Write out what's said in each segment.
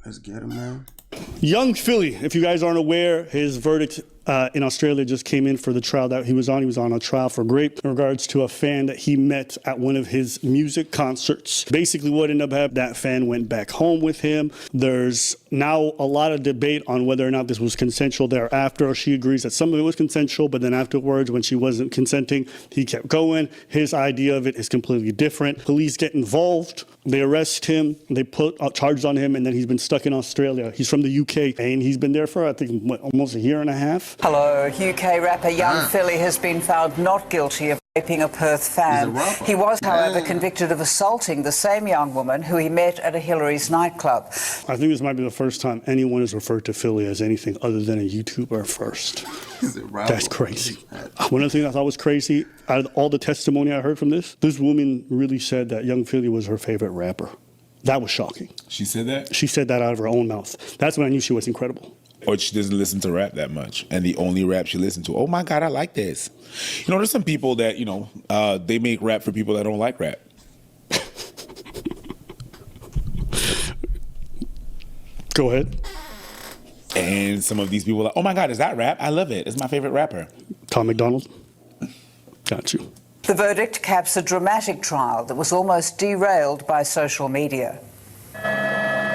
Let's get him, man. Young Philly, if you guys aren't aware, his verdict in Australia just came in for the trial that he was on. He was on a trial for rape in regards to a fan that he met at one of his music concerts. Basically what ended up happening, that fan went back home with him. There's now a lot of debate on whether or not this was consensual thereafter. She agrees that some of it was consensual, but then afterwards, when she wasn't consenting, he kept going. His idea of it is completely different. Police get involved. They arrest him. They put charges on him, and then he's been stuck in Australia. He's from the UK, and he's been there for, I think, almost a year and a half. Hello. UK rapper Young Philly has been found not guilty of raping a Perth fan. He was, however, convicted of assaulting the same young woman who he met at a Hillary's nightclub. I think this might be the first time anyone has referred to Philly as anything other than a YouTuber first. That's crazy. One of the things I thought was crazy, out of all the testimony I heard from this woman really said that Young Philly was her favorite rapper. That was shocking. She said that? She said that out of her own mouth. That's when I knew she was incredible. Or she doesn't listen to rap that much, and the only rap she listens to, oh my God, I like this. You know, there's some people that, they make rap for people that don't like rap. Go ahead. And some of these people are like, oh my God, is that rap? I love it. It's my favorite rapper. Tom McDonald. Got you. The verdict caps a dramatic trial that was almost derailed by social media.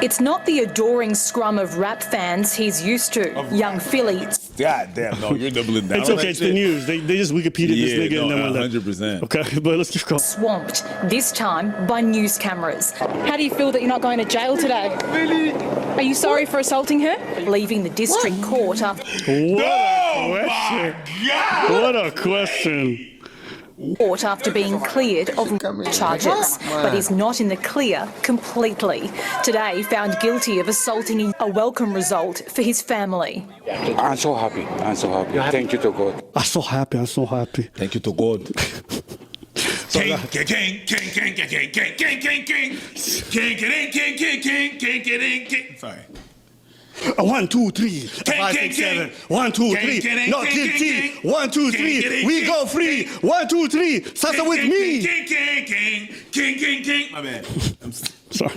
It's not the adoring scrum of rap fans he's used to. Young Philly. God damn, no, you're doubling down. It's okay, it's the news. They just Wikipedia this nigga and then 100%. Okay, but let's keep going. Swamped, this time by news cameras. How do you feel that you're not going to jail today? Really? Are you sorry for assaulting her? Leaving the district court after... What a question. Court after being cleared of charges, but is not in the clear completely. Today found guilty of assaulting a welcome result for his family. I'm so happy. I'm so happy. Thank you to God. I'm so happy. I'm so happy. Thank you to God. Sorry. 1, 2, 3, 5, 6, 7. 1, 2, 3. Not guilty. 1, 2, 3. We go free. 1, 2, 3. Salsa with me. My bad. Sorry.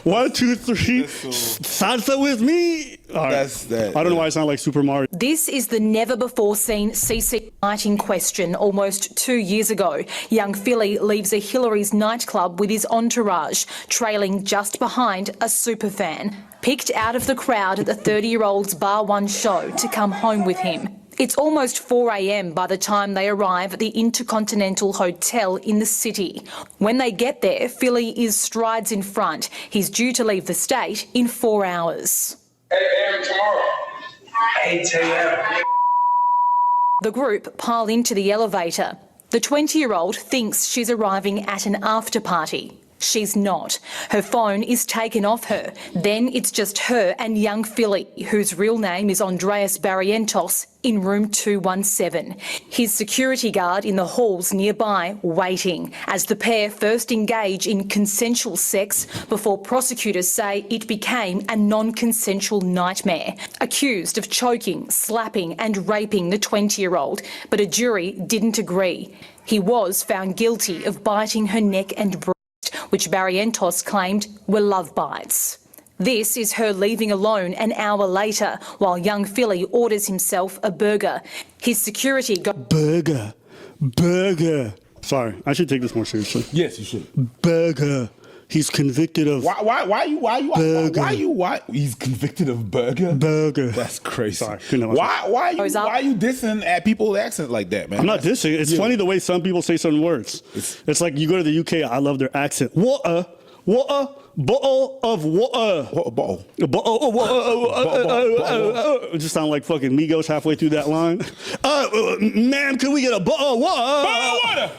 1, 2, 3. Salsa with me. All right. That's that. I don't know why it sounds like Super Mario. This is the never-before-seen CC night in question almost 2 years ago. Young Philly leaves a Hillary's nightclub with his entourage, trailing just behind a superfan, picked out of the crowd at the 30-year-old's Bar One show to come home with him. It's almost 4 a.m. by the time they arrive at the Intercontinental Hotel in the city. When they get there, Philly is strides in front. He's due to leave the state in 4 hours. 8 a.m. tomorrow. 8 a.m. The group pile into the elevator. The 20-year-old thinks she's arriving at an after-party. She's not. Her phone is taken off her. Then it's just her and young Philly, whose real name is Andreas Barrientos, in room 217. His security guard in the halls nearby waiting as the pair first engage in consensual sex before prosecutors say it became a non-consensual nightmare. Accused of choking, slapping and raping the 20-year-old, but a jury didn't agree. He was found guilty of biting her neck and breast, which Barrientos claimed were love bites. This is her leaving alone an hour later while young Philly orders himself a burger. His security got... Burger. Sorry, I should take this more seriously. Yes, you should. Burger. He's convicted of... Why he's convicted of burger? Burger. That's crazy. Sorry. Why are you dissing at people's accent like that, man? I'm not dissing. It's funny the way some people say certain words. It's like you go to the UK, I love their accent. Water, bottle of water. What a bottle? It just sound like fucking Migos halfway through that line. Ma'am, can we get a bottle of water? Bottle of water.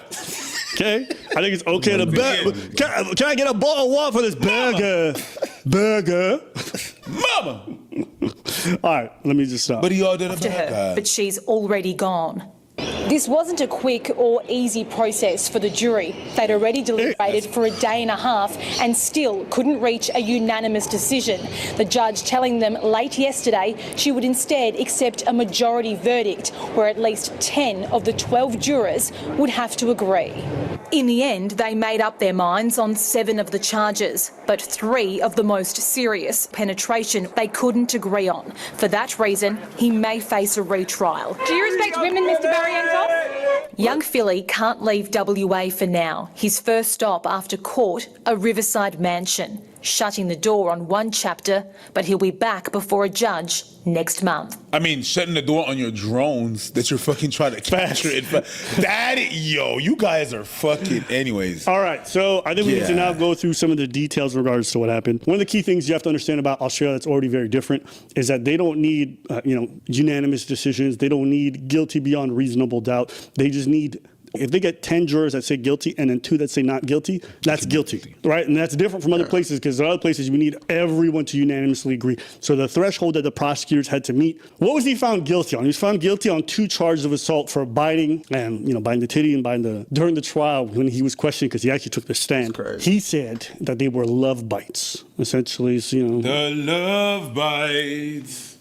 Okay, I think it's okay to bet. Can I get a bottle of water for this burger? Mama. All right, let me just stop. But he ordered a to her, but she's already gone. This wasn't a quick or easy process for the jury. They'd already deliberated for a day and a half and still couldn't reach a unanimous decision. The judge telling them late yesterday she would instead accept a majority verdict where at least 10 of the 12 jurors would have to agree. In the end, they made up their minds on 7 of the charges, but 3 of the most serious, penetration, they couldn't agree on. For that reason, he may face a retrial. Do you respect women, Mr. Barrientos? Young Philly can't leave WA for now. His first stop after court, a riverside mansion, shutting the door on one chapter, but he'll be back before a judge next month. I mean, shutting the door on your drones that you're fucking trying to capture it. You guys are fucking anyways. All right, so I think we need to now go through some of the details in regards to what happened. One of the key things you have to understand about Australia that's already very different is that they don't need, unanimous decisions. They don't need guilty beyond reasonable doubt. They just need, if they get 10 jurors that say guilty and then 2 that say not guilty, that's guilty, right? And that's different from other places because in other places we need everyone to unanimously agree. So the threshold that the prosecutors had to meet, what was he found guilty on? He was found guilty on 2 charges of assault for biting and, biting the titty and during the trial when he was questioned because he actually took the stand. He said that they were love bites. Essentially, The love bites.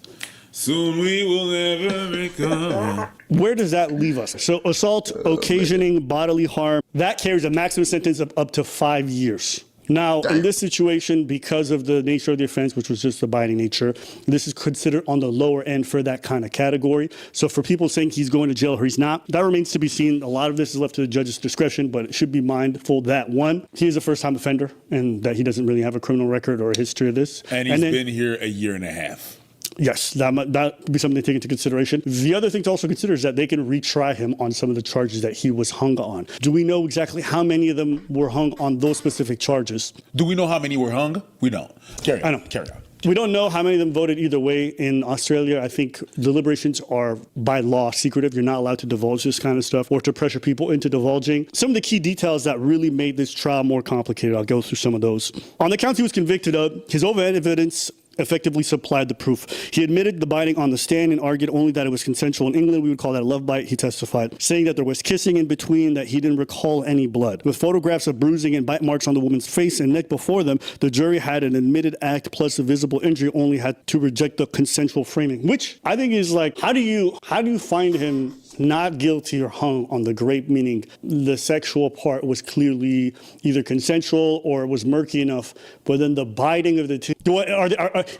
Soon we will never recover. Where does that leave us? So assault occasioning bodily harm, that carries a maximum sentence of up to 5 years. Now, in this situation, because of the nature of the offense, which was just the biting nature, this is considered on the lower end for that kind of category. So for people saying he's going to jail or he's not, that remains to be seen. A lot of this is left to the judge's discretion, but it should be mindful that, 1, he is a first-time offender and that he doesn't really have a criminal record or a history of this. And he's been here a year and a half. Yes, that would be something to take into consideration. The other thing to also consider is that they can retry him on some of the charges that he was hung on. Do we know exactly how many of them were hung on those specific charges? Do we know how many were hung? We don't. Carry on. I know. Carry on. We don't know how many of them voted either way. In Australia, I think deliberations are by law secretive. You're not allowed to divulge this kind of stuff or to pressure people into divulging. Some of the key details that really made this trial more complicated, I'll go through some of those. On the counts he was convicted of, his overhead evidence effectively supplied the proof. He admitted the biting on the stand and argued only that it was consensual. In England, we would call that a love bite. He testified, saying that there was kissing in between, that he didn't recall any blood. With photographs of bruising and bite marks on the woman's face and neck before them, the jury had an admitted act plus a visible injury, only had to reject the consensual framing, which I think is like, how do you find him not guilty or hung on the grape, meaning the sexual part was clearly either consensual or it was murky enough, but then the biting of the two,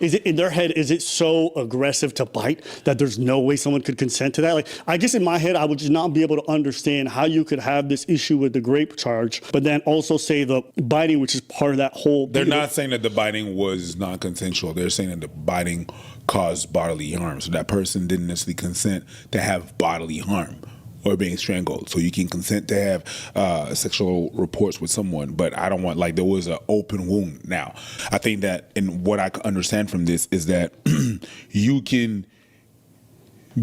is it in their head, is it so aggressive to bite that there's no way someone could consent to that? Like, I guess in my head, I would just not be able to understand how you could have this issue with the grape charge, but then also say the biting, which is part of that whole. They're not saying that the biting was non-consensual. They're saying that the biting caused bodily harm. So that person didn't necessarily consent to have bodily harm or being strangled. So you can consent to have sexual reports with someone, but I don't want, there was an open wound. Now, I think that, and what I understand from this is that you can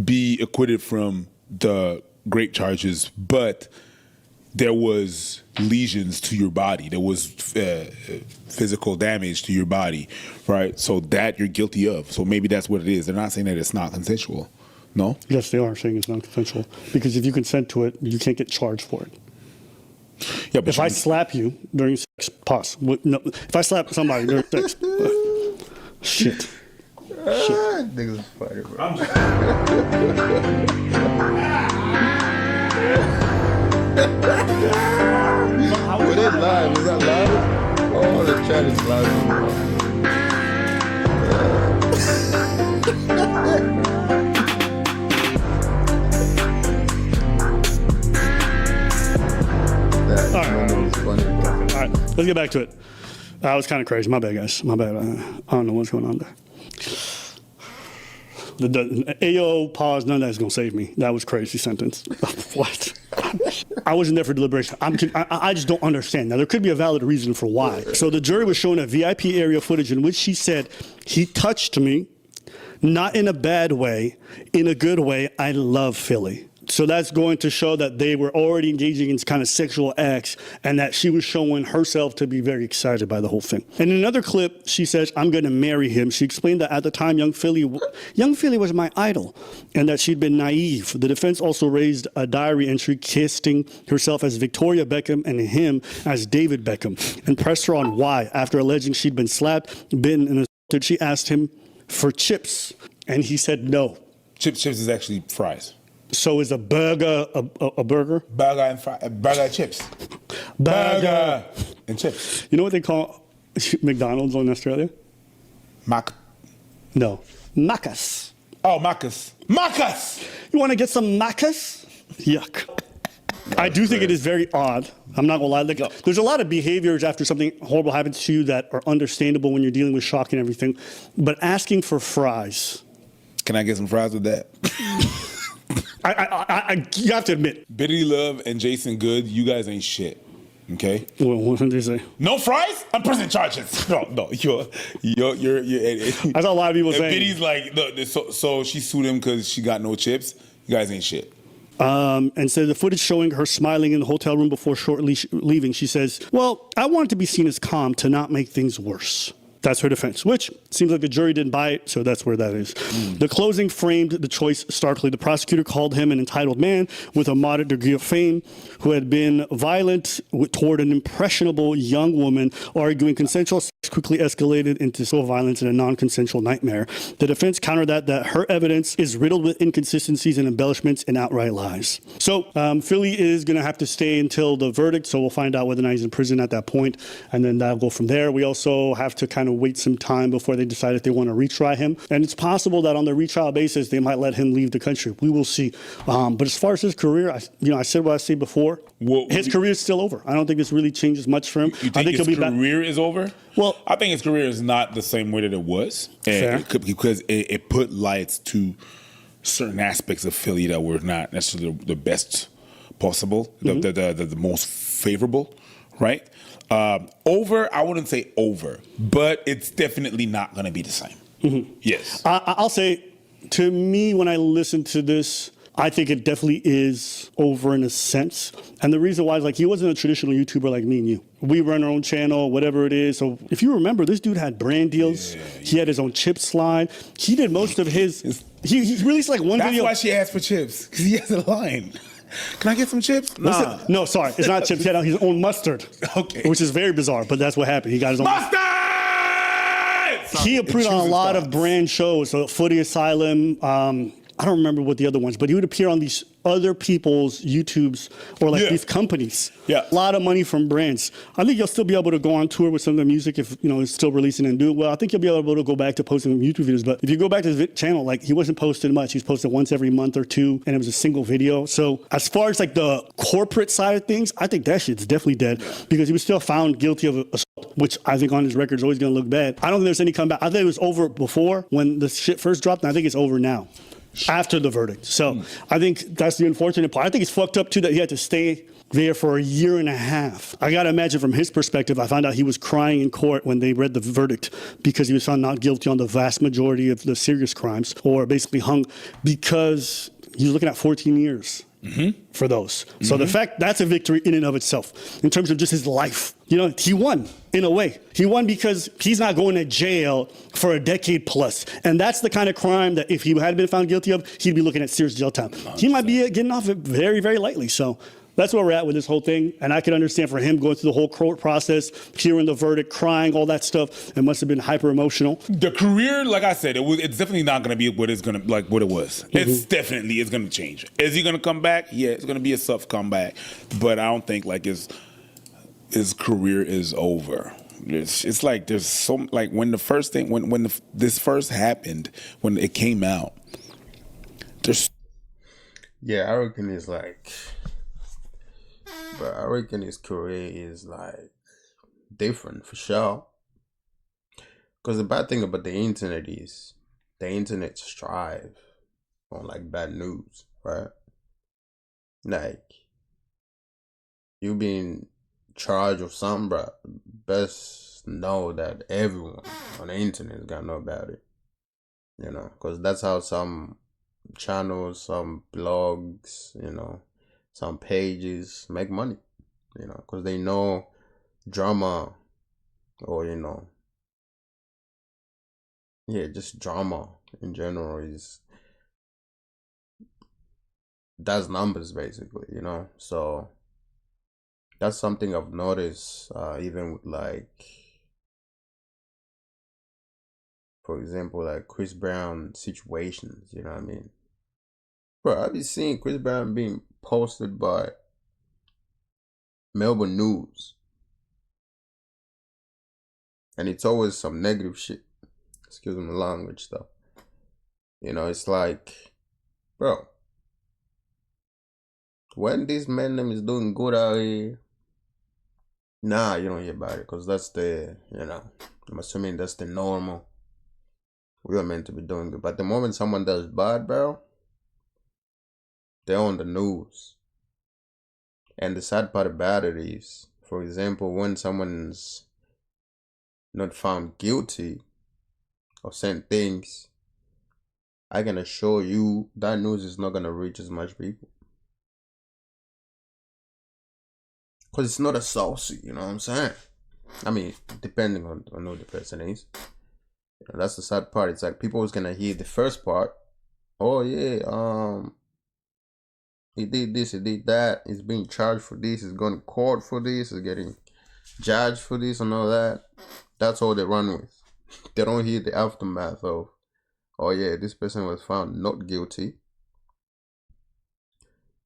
be acquitted from the grape charges, but there was lesions to your body. There was physical damage to your body, right? So that you're guilty of. So maybe that's what it is. They're not saying that it's not consensual. No? Yes, they are saying it's not consensual. Because if you consent to it, you can't get charged for it. Yeah, but if I slap you during sex, pause. No, if I slap somebody during sex, shit. Niggas funny, bro. What is live? Is that live? Oh, the chat is live. All right, let's get back to it. That was kind of crazy. My bad, guys. My bad. I don't know what's going on there. The AO pause, none of that's going to save me. That was crazy sentence. What? I wasn't there for deliberation. I just don't understand. Now, there could be a valid reason for why. So the jury was shown a VIP area footage in which she said, he touched me, not in a bad way, in a good way. I love Philly. So that's going to show that they were already engaging in kind of sexual acts and that she was showing herself to be very excited by the whole thing. And in another clip, she says, I'm going to marry him. She explained that at the time, young Philly was my idol and that she'd been naive. The defense also raised a diary entry casting herself as Victoria Beckham and him as David Beckham and pressed her on why. After alleging she'd been slapped, bitten, and assaulted, she asked him for chips and he said no. Chips is actually fries. So is a burger a burger? Burger and burger and chips. Burger and chips. You know what they call McDonald's in Australia? No. Macca's. Oh, Macca's. Macca's! You want to get some Macca's? Yuck. I do think it is very odd. I'm not going to lie. Like, there's a lot of behaviors after something horrible happens to you that are understandable when you're dealing with shock and everything. But asking for fries. Can I get some fries with that? You have to admit. Bitty Love and Jason Good, you guys ain't shit. Okay? Well, what did they say? No fries? I'm pressing charges. No, you're. I saw a lot of people saying. Bitty's like, so she sued him because she got no chips. You guys ain't shit. And so the footage showing her smiling in the hotel room before shortly leaving, she says, well, I wanted to be seen as calm to not make things worse. That's her defense, which seems like the jury didn't buy it, so that's where that is. The closing framed the choice starkly. The prosecutor called him an entitled man with a moderate degree of fame who had been violent toward an impressionable young woman, arguing consensual sex quickly escalated into civil violence and a non-consensual nightmare. The defense countered that her evidence is riddled with inconsistencies and embellishments and outright lies. So Philly is going to have to stay until the verdict, so we'll find out whether or not he's in prison at that point, and then that'll go from there. We also have to kind of wait some time before they decide if they want to retry him. And it's possible that on the retrial basis, they might let him leave the country. We will see. But as far as his career, I said what I said before. His career is still over. I don't think this really changes much for him. You think his career is over? Well, I think his career is not the same way that it was. Fair. Because it put lights to certain aspects of Philly that were not necessarily the best possible, the most favorable, right? Over, I wouldn't say over, but it's definitely not going to be the same. Yes. I'll say, to me, when I listen to this, I think it definitely is over in a sense. And the reason why is, like, he wasn't a traditional YouTuber like me and you. We run our own channel, whatever it is. So if you remember, this dude had brand deals. Yeah. He had his own chips line. He did most of his... He released like one video. That's why she asked for chips, because he has a line. Can I get some chips? Nah. No, sorry. It's not chips. He had his own mustard. Okay. Which is very bizarre, but that's what happened. He got his own mustard! He appeared on a lot of brand shows. So Footy Asylum, I don't remember what the other ones, but he would appear on these other people's YouTubes or like these companies. Yeah. A lot of money from brands. I think you'll still be able to go on tour with some of the music if, it's still releasing and do it well. I think you'll be able to go back to posting YouTube videos. But if you go back to his channel, like, he wasn't posting much. He was posting once every month or two, and it was a single video. So as far as like the corporate side of things, I think that shit's definitely dead because he was still found guilty of assault, which I think on his record is always going to look bad. I don't think there's any comeback. I think it was over before when the shit first dropped, and I think it's over now. After the verdict. So I think that's the unfortunate part. I think it's fucked up too that he had to stay there for a year and a half. I got to imagine from his perspective, I found out he was crying in court when they read the verdict because he was found not guilty on the vast majority of the serious crimes, or basically hung because he was looking at 14 years. For those. So the fact, that's a victory in and of itself in terms of just his life. He won in a way. He won because he's not going to jail for a decade plus. And that's the kind of crime that if he had been found guilty of, he'd be looking at serious jail time. He might be getting off it very, very lightly. So that's where we're at with this whole thing. And I can understand for him going through the whole court process, hearing the verdict, crying, all that stuff. It must have been hyper emotional. The career, like I said, it's definitely not going to be what it's going to, like what it was. It's definitely, it's going to change. Is he going to come back? Yeah, it's going to be a soft comeback. But I don't think like his career is over. It's like there's so, like when the first thing, when this first happened, when it came out, there's... Yeah, I reckon it's like... But I reckon his career is like different for sure. Because the bad thing about the internet is the internet strive on like bad news, right? Like, you being charged of something, bro, best know that everyone on the internet is gonna know about it. Because that's how some channels, some blogs, some pages make money, because they know drama, or just drama in general does numbers basically, so that's something I've noticed, even with, like, for example, like Chris Brown situations, you know what I mean? Bro, I've been seeing Chris Brown being posted by Melbourne News, and it's always some negative shit. Excuse me, language stuff. It's like, bro, when this man name is doing good out here, nah, you don't hear about it, because that's the, I'm assuming that's the normal. We are meant to be doing good. But the moment someone does bad, bro, they're on the news. And the sad part about it is, for example, when someone's not found guilty of certain things, I can assure you that news is not going to reach as much people. Because it's not a saucy, you know what I'm saying? I mean, depending on who the person is. That's the sad part. It's like people was going to hear the first part. Oh, yeah, he did this, he did that. He's being charged for this. He's going to court for this. He's getting judged for this and all that. That's all they run with. They don't hear the aftermath of, oh yeah, this person was found not guilty.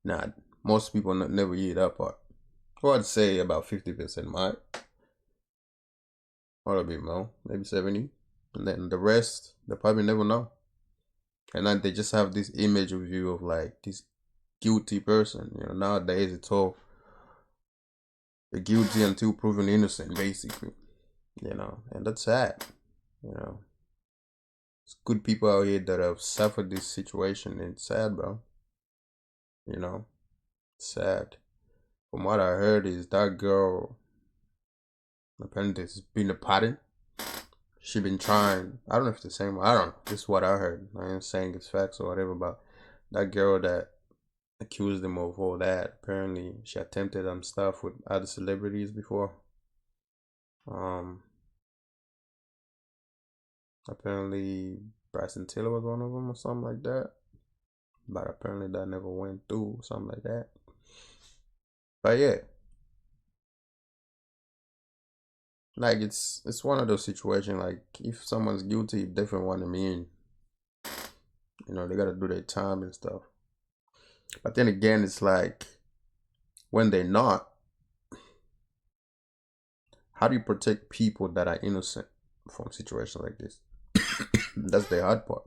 Nah, most people never hear that part. Well, I'd say about 50% might. Or a bit more, maybe 70. And then the rest, they probably never know. And then they just have this image of you of like this guilty person. Nowadays it's all the guilty until proven innocent, basically. And that's sad. It's good people out here that have suffered this situation. It's sad, bro. Sad. From what I heard is that girl, apparently it's been a pattern. She been trying, I don't know if it's the same, I don't know. This is what I heard. I ain't saying it's facts or whatever, but that girl that accused them of all that, apparently she attempted stuff with other celebrities before. Apparently Bryson Tiller was one of them or something like that, but apparently that never went through, something like that. But yeah, like it's one of those situations. Like if someone's guilty, you definitely want them in. They gotta do their time and stuff. But then again, it's like when they're not, how do you protect people that are innocent from situations like this? That's the hard part.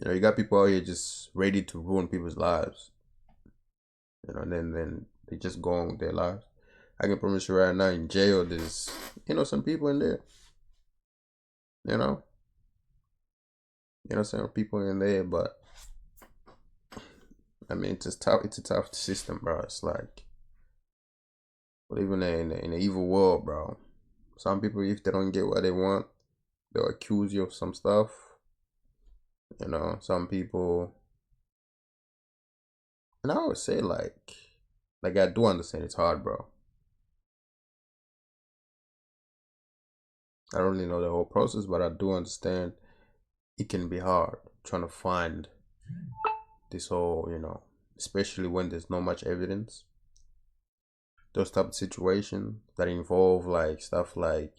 You got people out here just ready to ruin people's lives. And then they just go on with their lives. I can promise you right now, in jail, there's some people in there. Some people in there, but I mean, it's a tough system, bro. It's like we live in an evil world, bro. Some people, if they don't get what they want, they'll accuse you of some stuff. Some people, and I always say like I do understand it's hard, bro. I don't really know the whole process, but I do understand it can be hard trying to find this whole, especially when there's not much evidence. Those type of situations that involve like stuff like,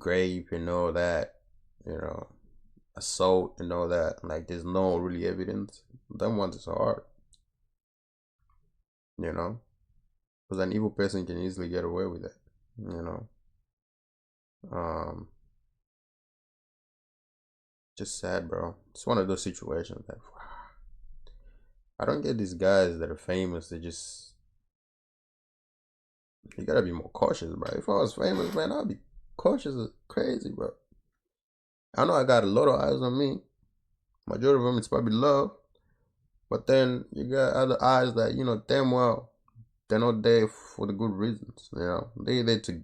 rape and all that, assault and all that. Like there's no really evidence. Them ones is hard. Because an evil person can easily get away with it. Just sad, bro. It's one of those situations that I don't get these guys that are famous. They just, you gotta be more cautious, bro. If I was famous, man, I'd be cautious as crazy, bro. I know I got a lot of eyes on me. Majority of them it's probably love, but then you got other eyes that damn well they're not there for the good reasons. They're there to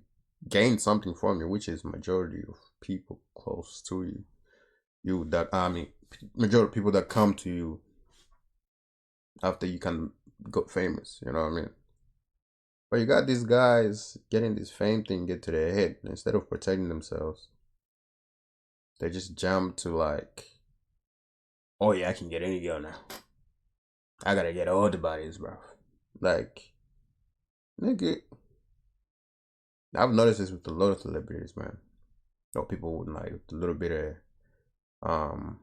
gain something from you, which is majority of people close to you. majority of people that come to you after you kind of got famous, you know what I mean? But you got these guys getting this fame thing get to their head. Instead of protecting themselves, they just jump to like, oh yeah, I can get any girl now. I gotta get all the bodies, bro. Like, nigga, I've noticed this with a lot of celebrities, man. You know, people with like a little bit of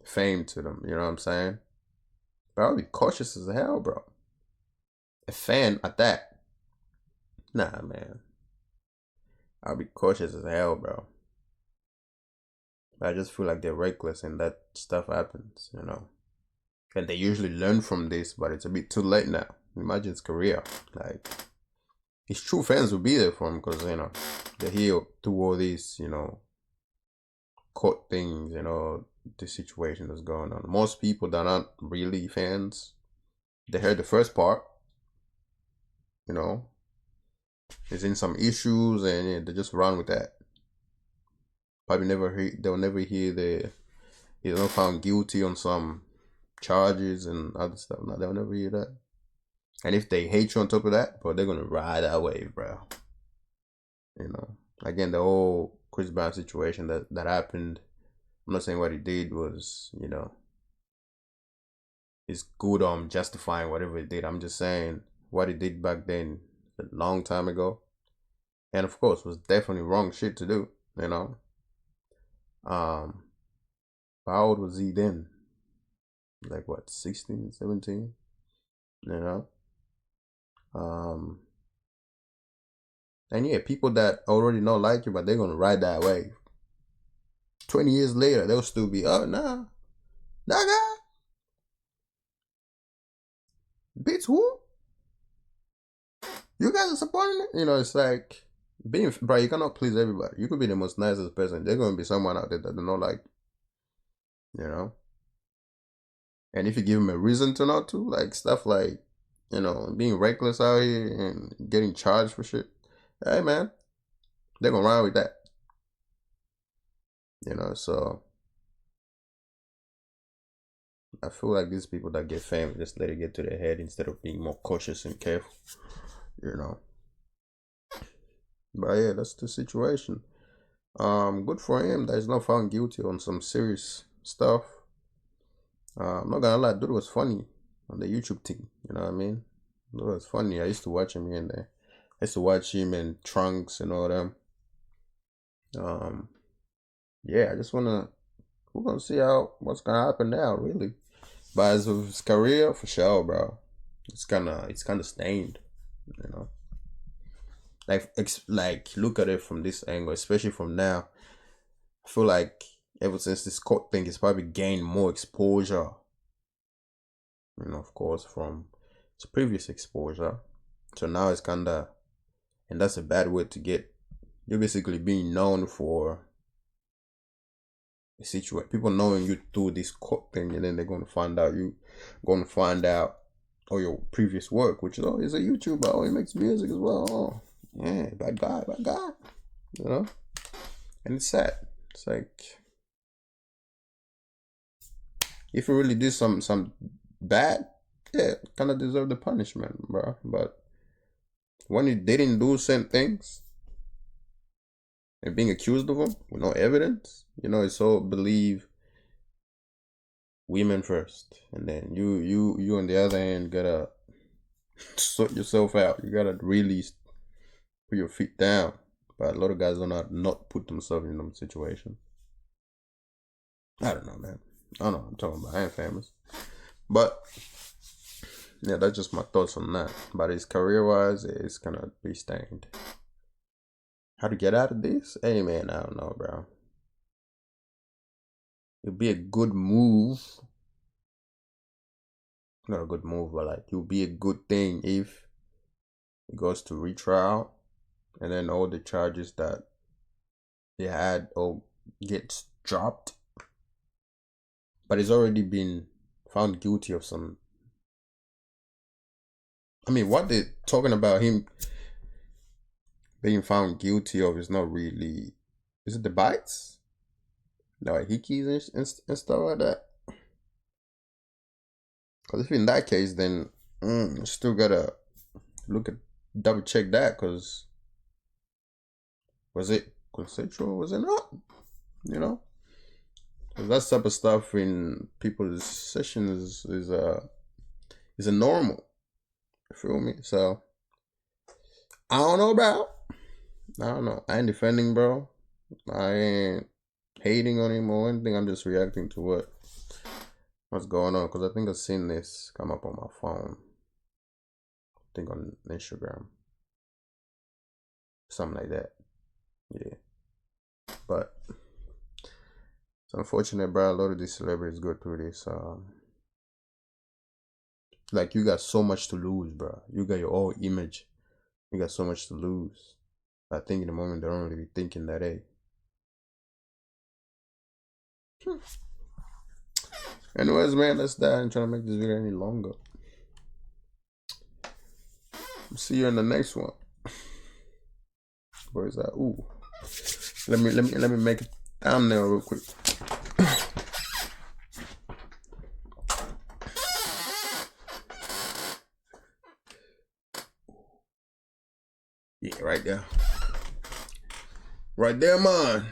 fame to them, you know what I'm saying? But I'll be cautious as hell, bro. A fan at that. Nah, man. I'll be cautious as hell, bro. But I just feel like they're reckless and that stuff happens, you know. And they usually learn from this, but it's a bit too late now. Imagine his career. Like, his true fans will be there for him because, you know, they're here to all these, you know, court things, you know, the situation that's going on. Most people that aren't really fans, they heard the first part, you know, there's in some issues and yeah, they just run with that. Probably they'll never hear he's not found guilty on some charges and other stuff. No, they'll never hear that. And if they hate you on top of that, bro, they're gonna ride that wave, bro. You know, again, the whole Chris Brown situation that happened. I'm not saying what he did was, you know, is good justifying whatever he did. I'm just saying what he did back then, a long time ago, and of course was definitely wrong shit to do, you know. How old was he then? Like what, 16, 17? You know? And yeah, people that already don't like you, but they're gonna ride that wave. 20 years later, they'll still be, oh nah, that guy beats who? You guys are supporting it? You know, it's like bro, you cannot please everybody. You could be the most nicest person. There's gonna be someone out there that don't like, you know. And if you give them a reason to not to, like stuff like, you know, being reckless out here and getting charged for shit, hey man, they're gonna ride with that. You know, so I feel like these people that get fame just let it get to their head instead of being more cautious and careful, you know. But yeah, that's the situation. Good for him that he's not found guilty on some serious stuff. I'm not gonna lie, dude was funny on the YouTube thing, you know what I mean? Dude was funny. I used to watch him here and there. I used to watch him and Trunks and all them. Yeah, we're gonna see what's gonna happen now, really. But as of his career, for sure, bro, it's kind of stained, you know. Like look at it from this angle, especially from now. I feel like ever since this court thing, it's probably gained more exposure. You know, of course, from its previous exposure. So now it's kinda, and that's a bad word to get. You're basically being known for a situation. People knowing you through this court thing, and then they're gonna find out all your previous work, which is, oh, he's a YouTuber, oh, he makes music as well. Oh, yeah, bad guy. You know? And it's sad. It's like, if you really did some bad, yeah, kind of deserve the punishment, bro. But when you didn't do certain things and being accused of them with no evidence, you know, it's all believe women first, and then you on the other hand gotta sort yourself out. You gotta really put your feet down. But a lot of guys don't not put themselves in them situations. I don't know, man. I don't know. I'm talking about. I ain't famous, but yeah, that's just my thoughts on that. But his career-wise, it's gonna be stained. How to get out of this? Hey, man, I don't know, bro. It'd be a good move. Not a good move, but like, it'll be a good thing if it goes to retrial, and then all the charges that they had all gets dropped. But he's already been found guilty of some. I mean, what they're talking about him being found guilty of is not really. Is it the bites? like hickeys and stuff like that. Because if in that case, then still gotta double check that. Because was it consensual? Was it not? You know, 'cause that type of stuff in people's sessions is a normal. You feel me? So I don't know, bro. I don't know. I ain't defending, bro. I ain't hating on him or anything. I'm just reacting to what's going on, because I think I've seen this come up on my phone. I think on Instagram, something like that. Yeah, but it's unfortunate, bro. A lot of these celebrities go through this. Like, you got so much to lose, bro. You got your whole image. You got so much to lose. I think in the moment they don't really be thinking that, hey. Anyways, man, that's that. I ain't trying to make this video any longer. See you in the next one. Where is that? Ooh. Let me make a thumbnail real quick. Yeah, right there. Right there, man.